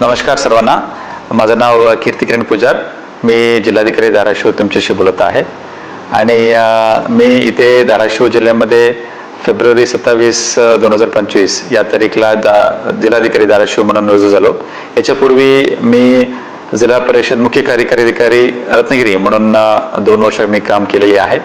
नमस्कार सर्वांना, माझं नाव कीर्तिकिरण पुजार. मी जिल्हाधिकारी धाराशिव तुमच्याशी बोलत आहे. आणि मी इथे धाराशिव जिल्ह्यामध्ये फेब्रुवारी 27, 2025 या तारीखला जिल्हाधिकारी धाराशिव म्हणून रुजू झालो. याच्यापूर्वी मी जिल्हा परिषद मुख्य कार्यकारी अधिकारी रत्नागिरी म्हणून 2 वर्ष मी काम केलेले आहे.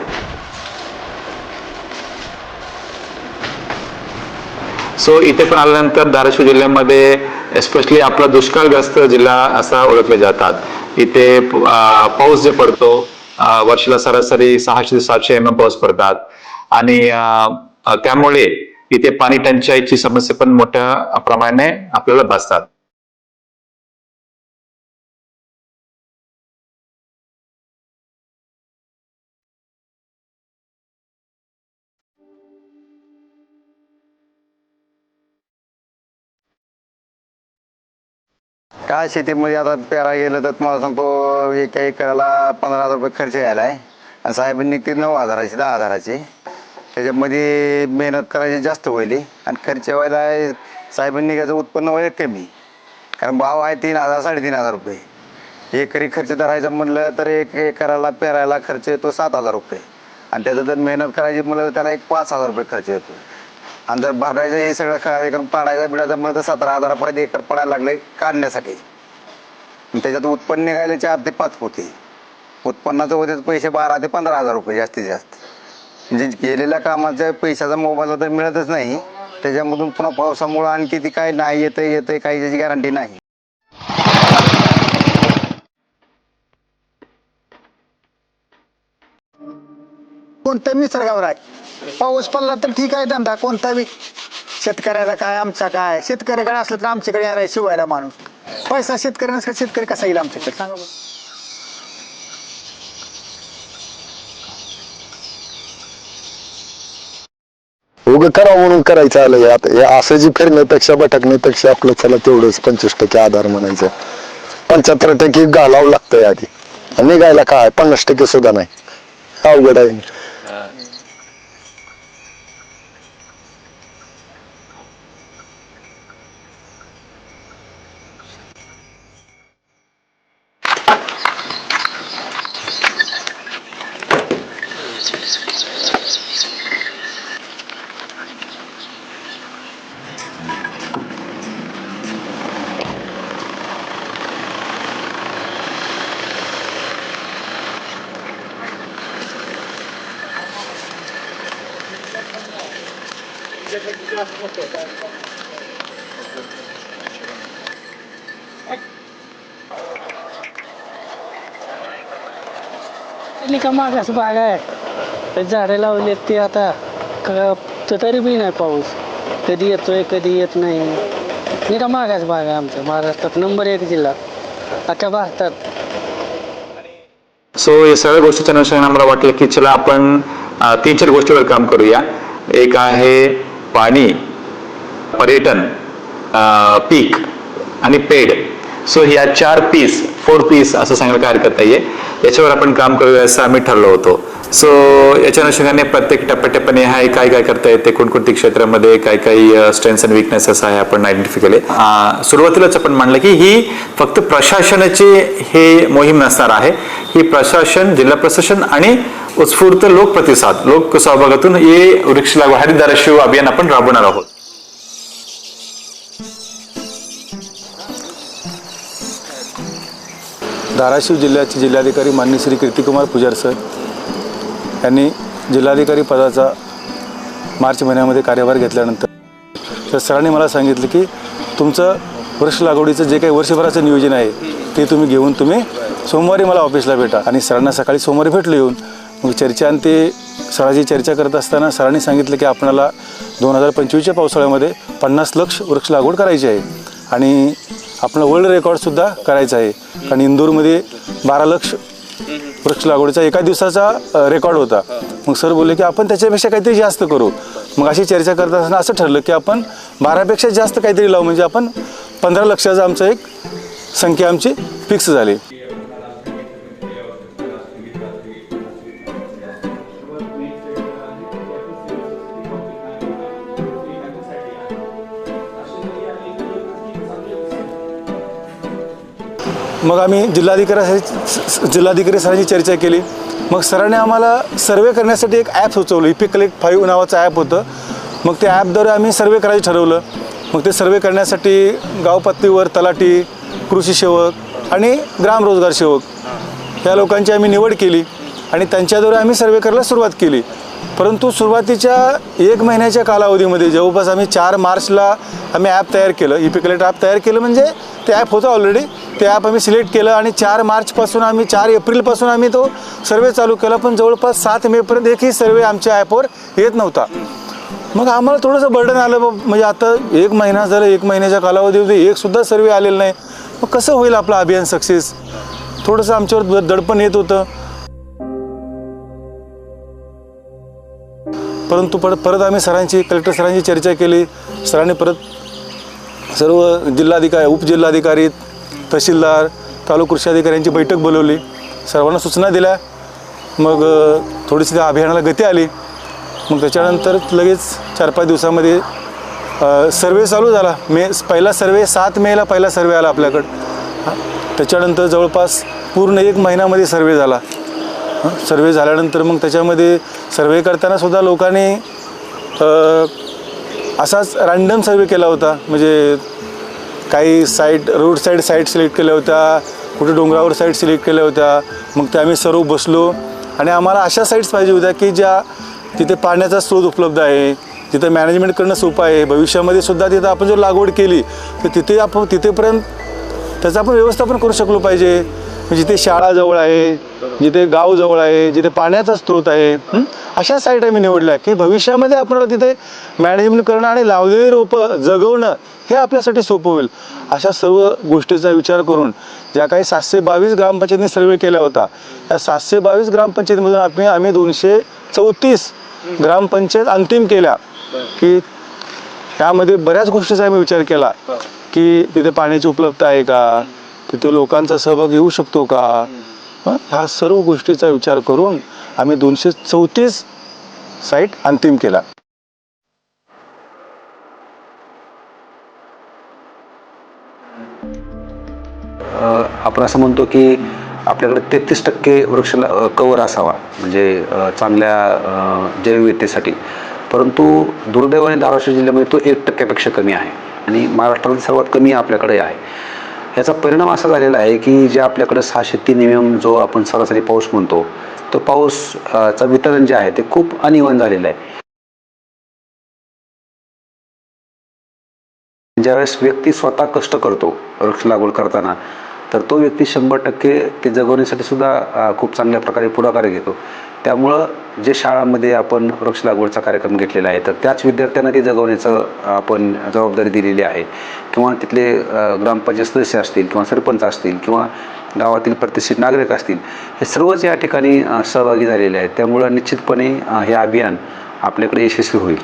इथे पण आल्यानंतर धाराशिव जिल्ह्यामध्ये एस्पेशली आपला दुष्काळग्रस्त जिल्हा असा ओळखले जातात. इथे पाऊस जे पडतो वर्षाला सरासरी 600 ते 700 mm पाऊस पडतात आणि त्यामुळे इथे पाणी टंचाईची समस्या पण मोठ्या प्रमाणाने आपल्याला भासतात. काय शेतीमध्ये आता पेरा गेलं तर तुम्हाला सांगतो एका एकराला 15,000 रुपये खर्च यायला आहे आणि साहेबांनी ते 9,000ची 10,000ची. त्याच्यामध्ये मेहनत करायची जास्त होईल आणि खर्च व्हायला साहेबांनी त्याचं उत्पन्न व्हायला कमी, कारण भाव आहे 3,000 3,500 रुपये. एकरी खर्च धरायचा म्हणलं तर एक एकराला पेरायला खर्च येतो 7,000 रुपये आणि त्याचं जर मेहनत करायची म्हणलं तर त्याला 5,000 रुपये खर्च येतो. आणि जर भरायचं हे सगळं कार्यक्रम पाडायचा बिडायचा म्हणलं तर 17,000 एकर पडायला लागले काढण्यासाठी. त्याच्यात उत्पन्न निघायला 4 ते 5 होते. उत्पन्नाचं होते पैसे 12 ते 15,000 रुपये जास्तीत जास्त. म्हणजे केलेल्या कामाच्या पैशाचा मोबाईलला तर मिळतच नाही. त्याच्यामधून पुन्हा पावसामुळं आणखी ती काय नाही येतंय काही त्याची गॅरंटी नाही. कोणत्या निसर्गावर आहे. पाऊस पडला तर ठीक आहे धंदा कोणता बी. शेतकऱ्याला काय आमचा काय, शेतकऱ्याकडे असलं तर आमच्याकडे येणार शिवायला माणूस. पैसा शेतकरी नसला शेतकरी कसा येईल आमच्याकडे सांगा बरं. उगं करावं म्हणून करायचं आलंय. आता हे असं जी फिरण्यापेक्षा भटकण्यापेक्षा आपलं चला तेवढंच 25% आधार म्हणायचं. 75% घालावं लागतंय आधी आणि निघायला काय 50% सुद्धा नाही. अवघड आहे. का मागास बाग आहे, ते झाडं लावलेत ते आता तरी बी नाही पाऊस. कधी येतोय कधी येत नाही. नाही का मागास बाग आहे आमचं महाराष्ट्रात नंबर 1 जिल्हा अख्ख्या भारतात. या सगळ्या गोष्टीच्या अनुषंगाने आम्हाला वाटलं की चला आपण 3-4 गोष्टीवर काम करूया. एक आहे पाणी, पर्यटन, पीक आणि पेड. ह्या 4 पीस 4 पीस असं सांगायला काय हरकत नाहीये. याच्यावर आपण काम करूया असं आम्ही ठरलो होतो. याच्या अनुषंगाने प्रत्येक टप्प्याटप्प्याने आहे काय काय करता येते, कोणकोणत्या क्षेत्रामध्ये काय काही स्ट्रेंथ्स अँड विकनेसेस आहे आपण आयडेंटिफाय केले. सुरुवातीलाच आपण म्हणलं की ही फक्त प्रशासनाची हे मोहीम नसणार आहे. ही प्रशासन, जिल्हा प्रशासन आणि उत्स्फूर्त लोकप्रतिसाद, लोक सहभागातून हे वृक्ष लागवड हरित धाराशिव अभियान आपण राबवणार आहोत. धाराशिव जिल्ह्याचे जिल्हाधिकारी माननीय श्री कीर्तिकुमार पुजार सर यांनी जिल्हाधिकारी पदाचा मार्च महिन्यामध्ये कार्यभार घेतल्यानंतर तर सरांनी मला सांगितलं की तुमचं वृक्ष लागवडीचं जे काही वर्षभराचं नियोजन आहे ते तुम्ही घेऊन तुम्ही सोमवारी मला ऑफिसला भेटा. आणि सरांना सकाळी सोमवारी भेटलो येऊन. मग चर्चा आणि ते सरांची चर्चा करत असताना सरांनी सांगितलं की आपल्याला 2025च्या पावसाळ्यामध्ये 50 लाख वृक्ष लागवड करायची आहे आणि आपलं वर्ल्ड रेकॉर्डसुद्धा करायचं आहे. कारण इंदूरमध्ये 12 लाख वृक्ष लागवडीचा एका दिवसाचा रेकॉर्ड होता. मग सर बोलले की आपण त्याच्यापेक्षा काहीतरी जास्त करू. मग अशी चर्चा करत असताना असं ठरलं की आपण 12पेक्षा जास्त काहीतरी लावू, म्हणजे आपण 15 लाखाचा आमचा एक संख्या आमची फिक्स झाली. मग आम्ही जिल्हाधिकारी सरांची चर्चा केली. मग सरांनी आम्हाला सर्वे करण्यासाठी एक ॲप सुचवलं. इपिक कलेक्ट 5 नावाचं ॲप होतं. मग त्या ॲपद्वारे आम्ही सर्वे करायचं ठरवलं. मग ते सर्वे करण्यासाठी गाव पातळीवर तलाठी, कृषी सेवक आणि ग्राम रोजगार सेवक या लोकांची आम्ही निवड केली आणि त्यांच्याद्वारे आम्ही सर्वे करायला सुरुवात केली. परंतु सुरुवातीच्या 1 महिन्याच्या कालावधीमध्ये जवळपास आम्ही 4 मार्चला आम्ही ॲप तयार केलं. इपिक कलेक्ट ॲप तयार केलं म्हणजे ते ॲप होतं ऑलरेडी. ते ॲप आम्ही सिलेक्ट केलं आणि 4 मार्चपासून आम्ही 4 एप्रिलपासून आम्ही तो सर्वे चालू केला. पण जवळपास 7 मेपर्यंत एकही सर्वे आमच्या ॲपवर येत नव्हता. मग आम्हाला थोडंसं बर्डन आलं. म्हणजे आता 1 महिना झालं, 1 महिन्याच्या कालावधीमध्ये एकसुद्धा सर्वे आलेला नाही. मग कसं होईल आपलं अभियान सक्सेस? थोडंसं आमच्यावर दडपण येत होतं. परंतु परत आम्ही कलेक्टर सरांची चर्चा केली. सरांनी परत सर्व जिल्हाधिकारी, उपजिल्हाधिकारी, तहसीलदार, तालुका कृषी अधिकाऱ्यांची बैठक बोलवली. सर्वांना सूचना दिल्या. मग थोडीशी त्या अभियानाला गती आली. मग त्याच्यानंतर लगेच 4-5 दिवसामध्ये सर्वे चालू झाला. पहिला सर्वे 7 मेला पहिला सर्वे आला आपल्याकडं. त्याच्यानंतर जवळपास पूर्ण 1 महिन्यामध्ये सर्वे झाला. सर्वे झाल्यानंतर मग त्याच्यामध्ये सर्वे करताना सुद्धा लोकांनी असाच रँडम सर्वे केला होता. म्हणजे काही रोड साईड सिलेक्ट केल्या होत्या, कुठे डोंगरावर साईड सिलेक्ट केल्या होत्या. मग ते आम्ही सर्व बसलो आणि आम्हाला अशा साईट्स पाहिजे होत्या की ज्या तिथे पाण्याचा स्रोत उपलब्ध आहे, तिथे मॅनेजमेंट करणं सोपं आहे. भविष्यामध्ये सुद्धा तिथं आपण जर लागवड केली तर तिथेपर्यंत त्याचं आपण व्यवस्थापन करू शकलो पाहिजे. जिथे शाळा जवळ आहे, जिथे गाव जवळ आहे, जिथे पाण्याचा स्रोत आहे, अशा साईट आम्ही निवडल्या की भविष्यामध्ये आपल्याला तिथे मॅनेजमेंट करणं आणि लावलेली रोपं जगवणं हे आपल्यासाठी सोपं होईल. अशा सर्व गोष्टीचा विचार करून ज्या काही 722 ग्रामपंचायतींनी सर्वे केला होता, त्या 722 ग्रामपंचायतीमधून आम्ही 234 ग्रामपंचायत अंतिम केल्या. की त्यामध्ये बऱ्याच गोष्टीचा आम्ही विचार केला की तिथे पाण्याची उपलब्धता आहे का, तिथे लोकांचा सहभाग येऊ शकतो का. ह्या सर्व गोष्टीचा विचार करून आम्ही 234 साईट अंतिम केला. आपण असं म्हणतो की आपल्याकडे 33% वृक्ष कवर असावा, म्हणजे चांगल्या जैवविविधतेसाठी. परंतु दुर्दैवाने धाराशिव जिल्ह्यामध्ये तो 1% कमी आहे आणि महाराष्ट्रातील सर्वात कमी आपल्याकडे आहे. याचा परिणाम असा झालेला आहे की जे आपल्याकडे 603 mm जो आपण सरासरी पाऊस म्हणतो, तो पाऊसचं वितरण जे आहे ते खूप अनिवन झालेलं आहे. ज्यावेळेस व्यक्ती स्वतः कष्ट करतो वृक्ष लागवड करताना, तर तो व्यक्ती 100% ते जगवण्यासाठी सुद्धा खूप चांगल्या प्रकारे पुढाकार घेतो. त्यामुळं जे शाळांमध्ये आपण वृक्ष लागवडचा कार्यक्रम घेतलेला आहे, तर त्याच विद्यार्थ्यांना ते जगवण्याचं आपण जबाबदारी दिलेली आहे. किंवा तिथले ग्रामपंचायत सदस्य असतील किंवा सरपंच असतील किंवा गावातील प्रतिष्ठित नागरिक असतील, हे सर्वच या ठिकाणी सहभागी झालेले आहेत. त्यामुळं निश्चितपणे हे अभियान आपल्याकडे यशस्वी होईल.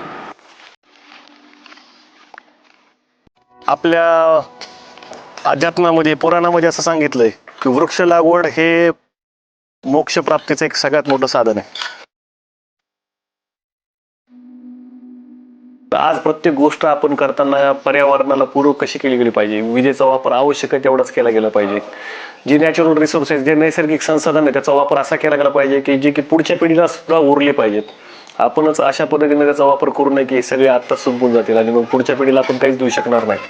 आपल्या अध्यात्मामध्ये, पुराणामध्ये असं सांगितलंय की वृक्ष लागवड हे मोक्ष प्राप्तीचं एक सगळ्यात मोठं साधन आहे. आज प्रत्येक गोष्ट आपण करताना पर्यावरणाला पूरक कशी केली गेली पाहिजे. विजेचा वापर आवश्यक आहे तेवढाच केला गेला पाहिजे. जे नॅचरल रिसोर्सेस, जे नैसर्गिक संसाधन आहे, त्याचा वापर असा केला गेला पाहिजे की जे की पुढच्या पिढीला सुद्धा उरले पाहिजेत. आपणच अशा पद्धतीने त्याचा वापर करू नये की सगळे आत्ताच संपून जातील आणि मग पुढच्या पिढीला आपण काहीच देऊ शकणार नाही.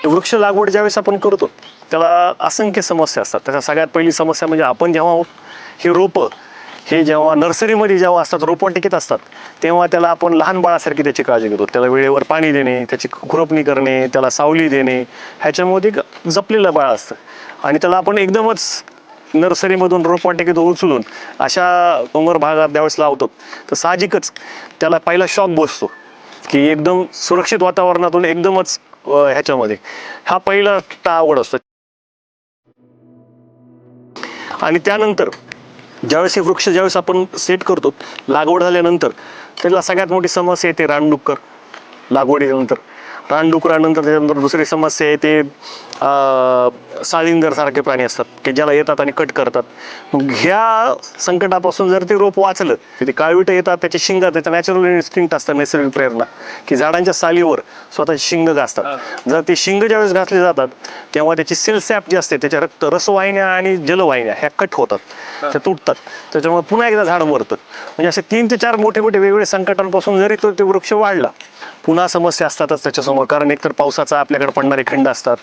वृक्ष लागवड ज्यावेळेस आपण करतो त्याला असंख्य समस्या असतात. त्याच्या सगळ्यात पहिली समस्या म्हणजे आपण जेव्हा हे रोपं हे जेव्हा नर्सरीमध्ये जेव्हा असतात, रोपवाटिकेत असतात, तेव्हा त्याला आपण लहान बाळासारखी त्याची काळजी घेतो. त्याला वेळेवर पाणी देणे, त्याची खुरपणी करणे, त्याला सावली देणे, ह्याच्यामध्ये जपलेलं बाळ असतं. आणि त्याला आपण एकदमच नर्सरीमधून रोपवाटिकेत उचलून अशा डोंगर भागात ज्यावेळेस लावतो, तर साहजिकच त्याला पहिला शॉक बसतो की एकदम सुरक्षित वातावरणातून एकदमच ह्याच्यामध्ये हा पहिला आवड असतो. आणि त्यानंतर ज्यावेळेस हे वृक्ष ज्यावेळेस आपण सेट करतो, लागवड झाल्यानंतर त्याला सगळ्यात मोठी समस्या येते रानडुक्कर. लागवडीनंतर रानडुकरानंतर त्याच्यानंतर दुसरी समस्या येते साळींदर सारखे प्राणी असतात की ज्याला येतात आणि कट करतात. मग ह्या संकटापासून जर ते रोप वाचलं तर ते काळविट येतात, त्याचे शिंग, त्याचं नॅचरल इन्स्टिंक्ट असतं, नैसर्गिक प्रेरणा की झाडांच्या सालीवर स्वतःचे शिंग घासतात. जर ते शिंग ज्यावेळेस घासले जातात तेव्हा त्याची सेल सॅप जी असते, त्याच्या रसवाहिन्या आणि जलवाहिन्या ह्या कट होतात, त्या तुटतात. त्याच्यामुळे पुन्हा एकदा झाड मरतं. म्हणजे असे 3 ते 4 मोठे मोठे वेगवेगळे संकटांपासून जरी ते वृक्ष वाढला, पुन्हा समस्या असतातच त्याच्यासमोर. कारण एकतर पावसाचा आपल्याकडे पडणारे खंड असतात.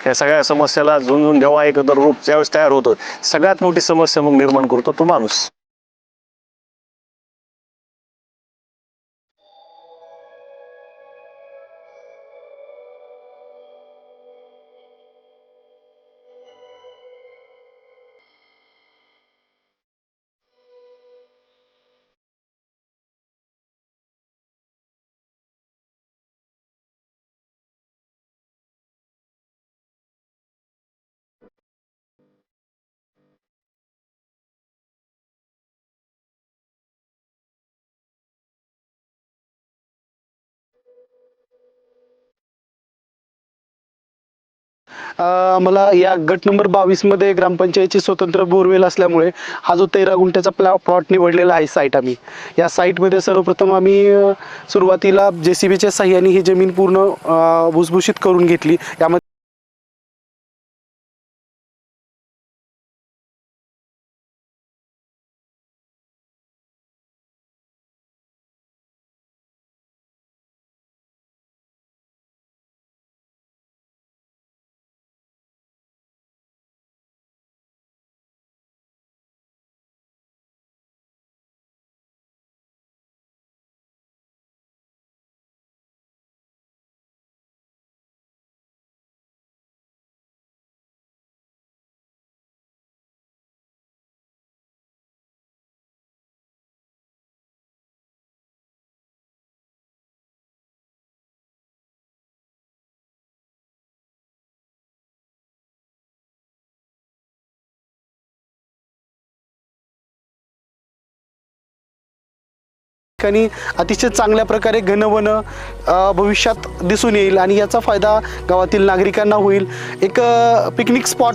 या सगळ्या समस्याला झुंजून जेव्हा एकदा रूप ज्यावेळेस तयार होतं, सगळ्यात मोठी समस्या मग निर्माण करतो तो माणूस. मला या गट नंबर 22 मध्ये ग्रामपंचायतची स्वतंत्र बोरवेल असल्यामुळे हा जो 13 गुंठ्याचा प्लॉट निवडलेला आहे साईट, आम्ही या साईटमध्ये सर्वप्रथम आम्ही सुरुवातीला JCBच्या साह्याने ही जमीन पूर्ण भुसभुशीत करून घेतली. यामध्ये ठिकाणी अतिशय चांगल्या प्रकारे घनवन भविष्यात दिसून येईल आणि याचा फायदा गावातील नागरिकांना होईल. एक पिकनिक स्पॉट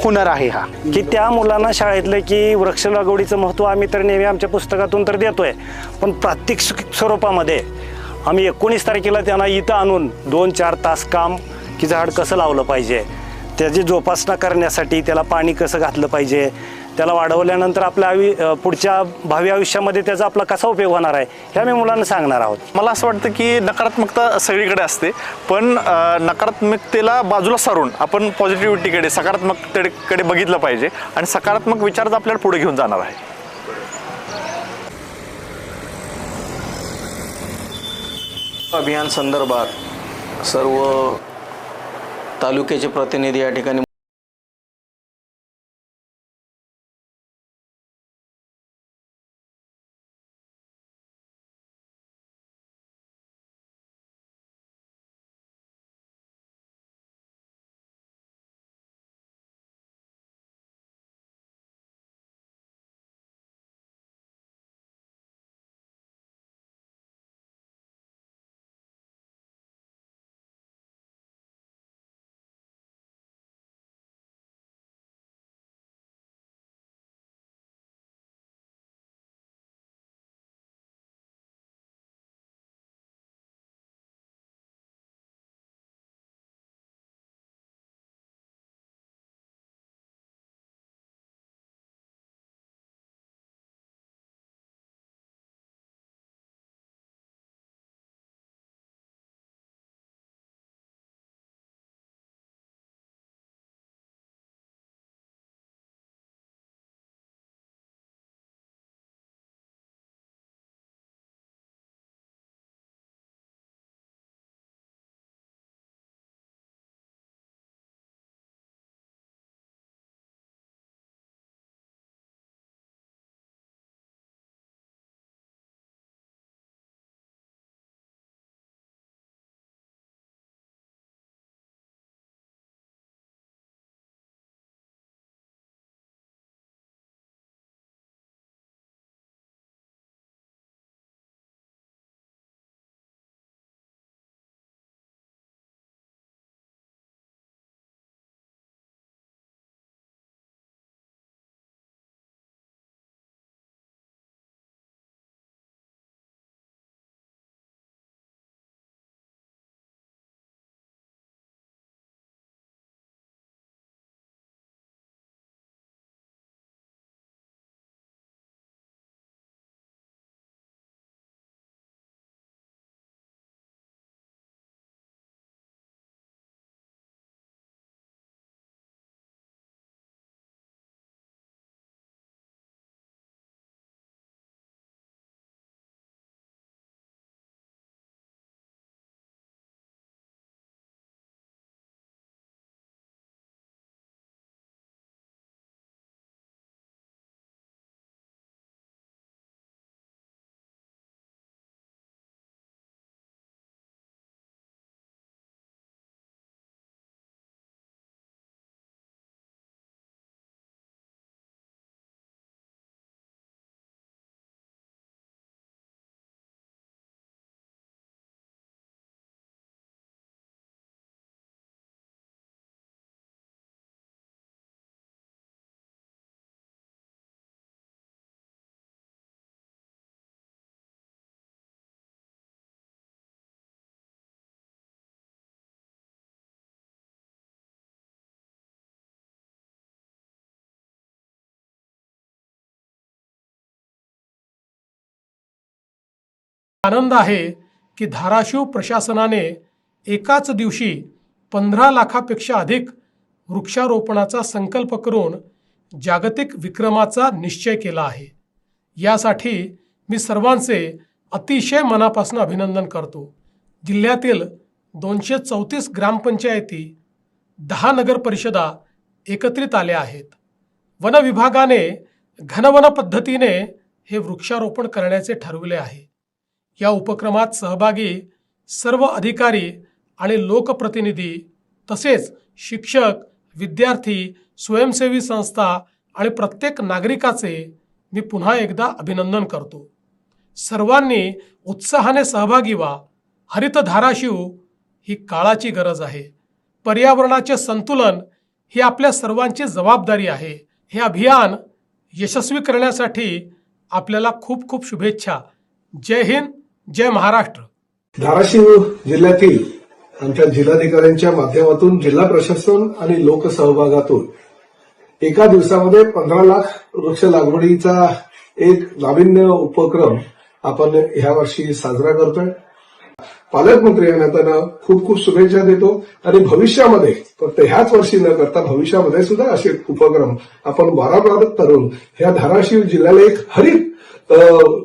होणार आहे हा. की त्या मुलांना शाळेतलं की वृक्ष लागवडीचं महत्त्व आम्ही तर नेहमी आमच्या पुस्तकातून तर देतोय, पण प्रात्यक्षिक स्वरूपामध्ये आम्ही 19 तारखेला त्यांना इथं आणून 2-4 तास काम की झाड कसं लावलं पाहिजे, त्याची जोपासना करण्यासाठी त्याला पाणी कसं घातलं पाहिजे, त्याला वाढवल्यानंतर आपल्या पुढच्या भावी आयुष्यामध्ये त्याचा आपला कसा उपयोग होणार आहे हे आम्ही मुलांना सांगणार आहोत. मला असं वाटतं की नकारात्मकता सगळीकडे असते, पण नकारात्मकतेला बाजूला सारून आपण पॉझिटिव्हिटीकडे, सकारात्मकतेकडे बघितलं पाहिजे आणि सकारात्मक विचारच आपल्याला पुढे घेऊन जाणार आहे. अभियान संदर्भात सर्व तालुक्याचे प्रतिनिधी या ठिकाणी आनंद आहे की धाराशिव प्रशासनाने एकाच दिवशी 15 लाखापेक्षा अधिक वृक्षारोपणाचा संकल्प करून जागतिक विक्रमाचा निश्चय केला आहे. यासाठी मी सर्वांचे अतिशय मनापासून अभिनंदन करतो. जिल्ह्यातील 234 ग्रामपंचायती, 10 नगर परिषदा एकत्रित आल्या आहेत. वन विभागाने घनवन पद्धतीने हे वृक्षारोपण करण्याचे ठरविले आहे. या उपक्रमात सहभागी सर्व अधिकारी आणि लोकप्रतिनिधी तसेच शिक्षक, विद्यार्थी, स्वयंसेवी संस्था आणि प्रत्येक नागरिकाचे मी पुन्हा एकदा अभिनंदन करतो. सर्वांनी उत्साहाने सहभागी व्हा. हरित धाराशिव ही काळाची गरज आहे. पर्यावरणाचे संतुलन ही आपल्या सर्वांची जबाबदारी आहे. हे अभियान यशस्वी करण्यासाठी आपल्याला खूप खूप शुभेच्छा. जय हिंद, जय महाराष्ट्र. धाराशिव जिल्ह्यातील आमच्या जिल्हाधिकाऱ्यांच्या माध्यमातून जिल्हा प्रशासन आणि लोकसहभागातून एका दिवसामध्ये 15 लाख वृक्ष लागवडीचा एक नाविन्य उपक्रम आपण ह्या वर्षी साजरा करतोय. पालकमंत्री यांना त्यांना खूप खूप शुभेच्छा देतो आणि भविष्यामध्ये फक्त ह्याच वर्षी न करता भविष्यामध्ये सुद्धा असे उपक्रम आपण वारंवार करून ह्या धाराशिव जिल्ह्याला एक हरित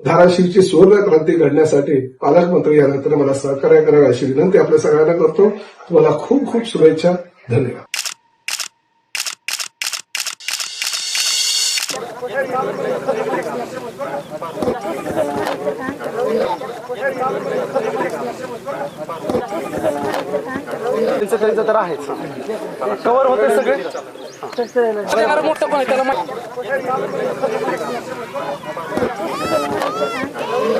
धाराशिवची सुवर्ण क्रांती घडण्यासाठी पालकमंत्री यांना तर मला सहकार्य करावे अशी विनंती आपल्या सगळ्यांना करतो. तुम्हाला खूप खूप शुभेच्छा. धन्यवाद. त्यांचं तर आहेच कव्हर होते सगळे.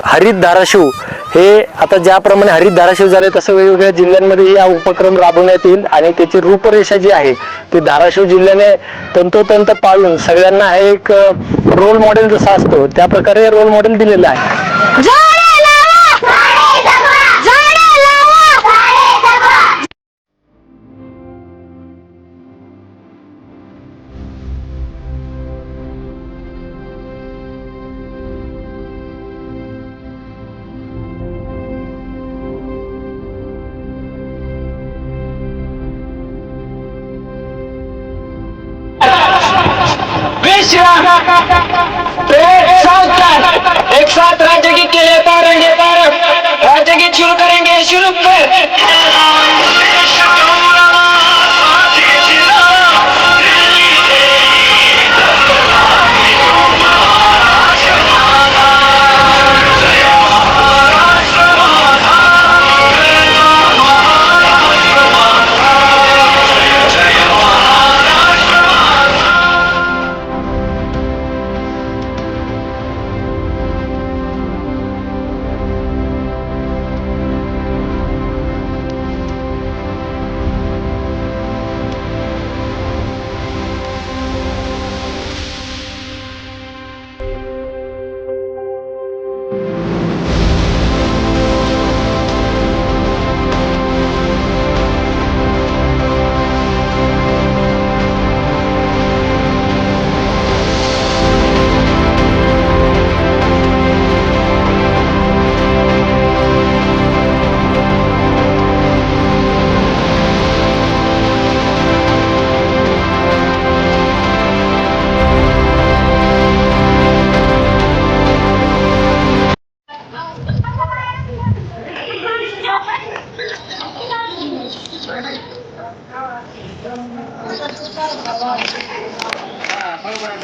हरित धाराशिव हे आता ज्याप्रमाणे हरित धाराशिव झाले तसं वेगवेगळ्या जिल्ह्यांमध्ये हा उपक्रम राबवण्यात येईल आणि त्याची रूपरेषा जी आहे ती धाराशिव जिल्ह्याने तंतोतंत पाळून सगळ्यांना हा एक रोल मॉडेल जसा असतो त्या प्रकारे रोल मॉडेल दिलेलं आहे. एक साथ राज्य की के लिए तारेंगे तारक, राज्य की शुरू करेंगे शुरू कर.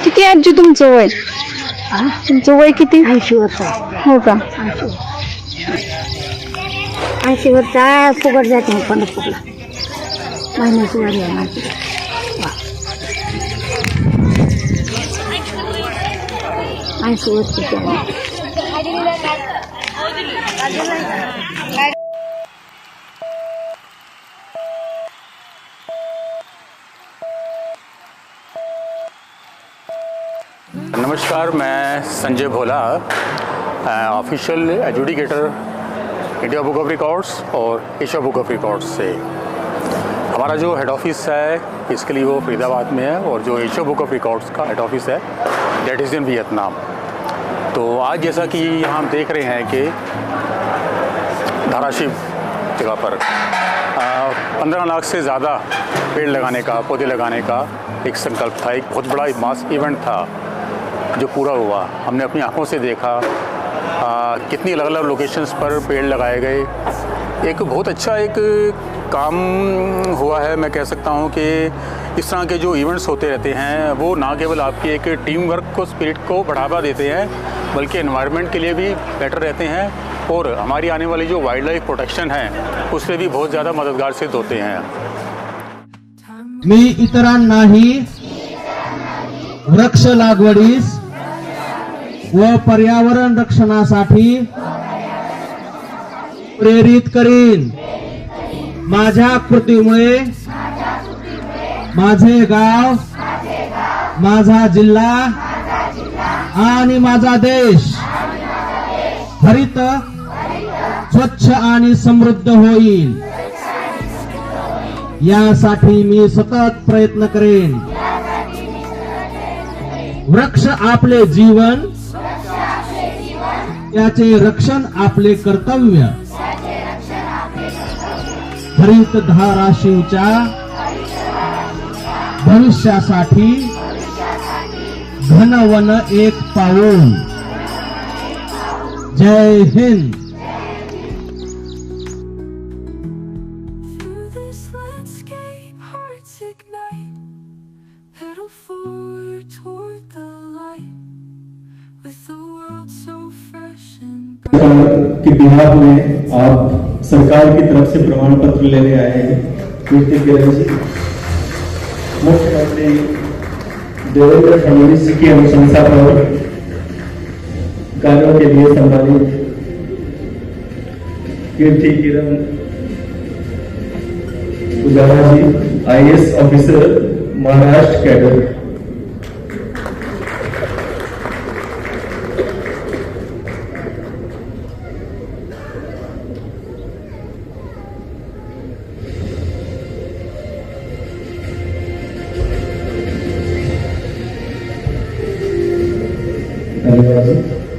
किती आजी तुमचं वय? तुमचं वय किती? 80 वर्ष. हो का? 80 वर्षा फुकट जाते पंढरपूरला महिन्याची वारी आहे माझी. 80 वर्षाची आहे. नमस्कार, मैं Sanjay Bhola, official adjudicator India book of records और एशिया बुक ऑफ रिकॉर्ड्स से। हमारा जो हेड ऑफिस है इसके लिए वो फरीदाबाद में है और जो एशिया बुक ऑफ रिकॉर्ड्स का हेड ऑफिस है दैट इज़ इन वियतनाम। तो आज जैसा कि हम देख रहे हैं कि धाराशिव जगह पर 15 लाख से ज़्यादा पेड़ लगाने का, पौधे लगाने का एक संकल्प था। एक बहुत बड़ा मास इवेंट था जो पूरा हुआ। हमने अपनी आंखों से देखा कितनी अलग अलग लोकेशंस पर पेड़ लगाए गए। एक बहुत अच्छा एक काम हुआ है। मैं कह सकता हूँ कि इस तरह के जो इवेंट्स होते रहते हैं वो ना केवल आपकी एक टीम वर्क को, स्पिरिट को बढ़ावा देते हैं, बल्कि एनवायरनमेंट के लिए भी बेटर रहते हैं और हमारी आने वाली जो वाइल्ड लाइफ प्रोटेक्शन है उससे भी बहुत ज़्यादा मददगार सिद्ध होते हैं। मी इतरांनाही वृक्ष लागवडीस व पर्यावरण रक्षणासाठी प्रेरित करीन। माझ्या कृतीमुळे माझे गाव, माझा जिल्हा आणि माझा देश हरित, स्वच्छ आणि समृद्ध होईल यासाठी मी सतत प्रयत्न करेन। वृक्ष आपले जीवन, त्याचे रक्षण आपले कर्तव्य। हरित धाराशिवच्या भविष्यासाठी घनवन एक पाऊल। जय हिंद। कि बिहार में आप सरकार की तरफ से प्रमाण पत्र लेने आए हैं। कीर्ति किरण जी, मुख्यमंत्री देवेंद्र फडणवीस जी की अनुशंसा पर कार्यों के लिए सम्मानित कीर्ति किरण पुजारा जी, IAS ऑफिसर, महाराष्ट्र कैडर। धन्यवाद।